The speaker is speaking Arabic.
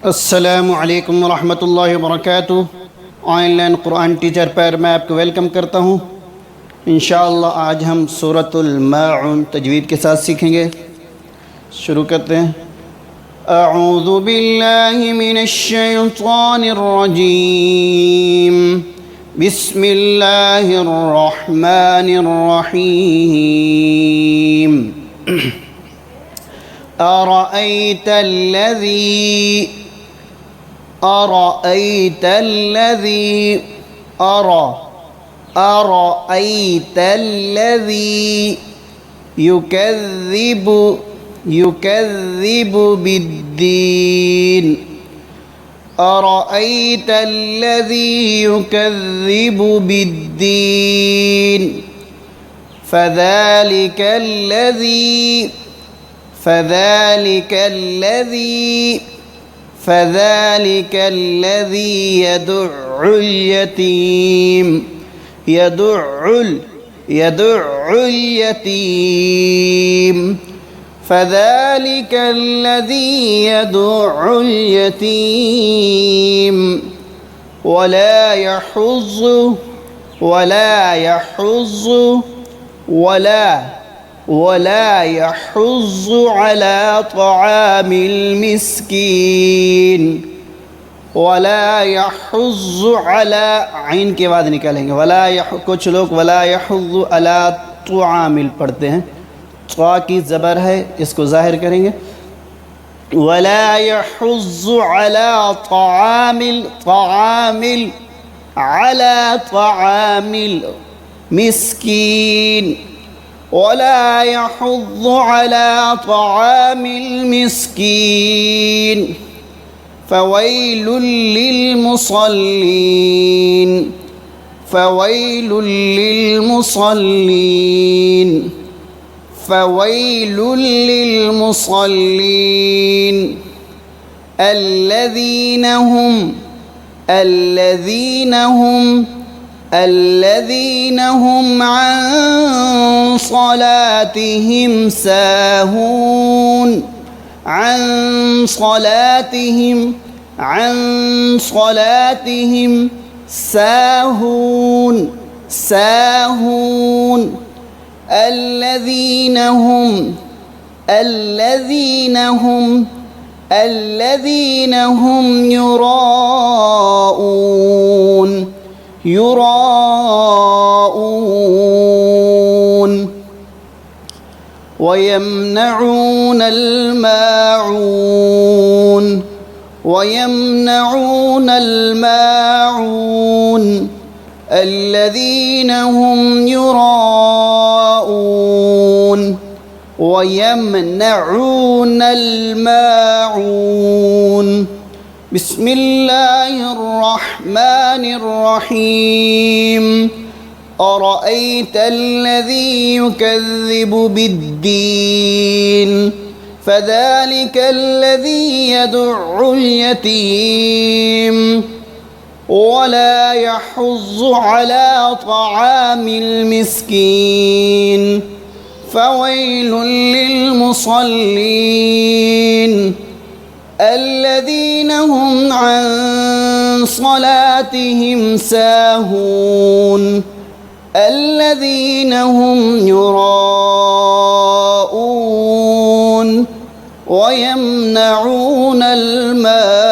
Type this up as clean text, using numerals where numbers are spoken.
अस्सलामु अलैकुम रहमतुल्लाहि व बरकातुहू। ऑनलाइन कुरान टीचर पर मैं आपको वेलकम करता हूँ। इंशाअल्लाह आज हम सूरतुल माउन तजवीद के साथ सीखेंगे। शुरू करते हैं। अऊज़ु बिल्लाहि मिनश शैतानिर रजीम। बिस्मिल्लाहिर रहमानिर रहीम। أرأيت الذي أرأيت الذي أرأيت الذي يكذب بالدين. أرأيت الذي يكذب بالدين فذلك الذي يدع اليتيم فذلك الذي يدع اليتيم ولا يحض على طعام المسكين. वला यहुज़्ज़ु अला, आइन के बाद निकालेंगे। कुछ लोग वला यहुज़्ज़ु अला तुआमिल पढ़ते हैं। त्वा की ज़बर है, इसको ज़ाहिर करेंगे। वला यहुज़्ज़ु अला तुआमिल अला तुआमिल मिस्कीन। वला यहुज़्ज़ु अला तुआमिल मिस्कीन فويل للمصلين الذين هم عن صلاتهم ساهون. عن صلاتهم ساهون. الذين هم يراءون ويمنعون الماعون. الذين هم يراءون ويمنعون الماعون. بسم الله الرحمن الرحيم. أرأيت الذي يكذب بالدين فذلك الذي يدع اليتيم ولا يحض على طعام المسكين فويل للمصلين الذين هم عن صلاتهم ساهون. الذين هم يراءون ويمنعون الماعون.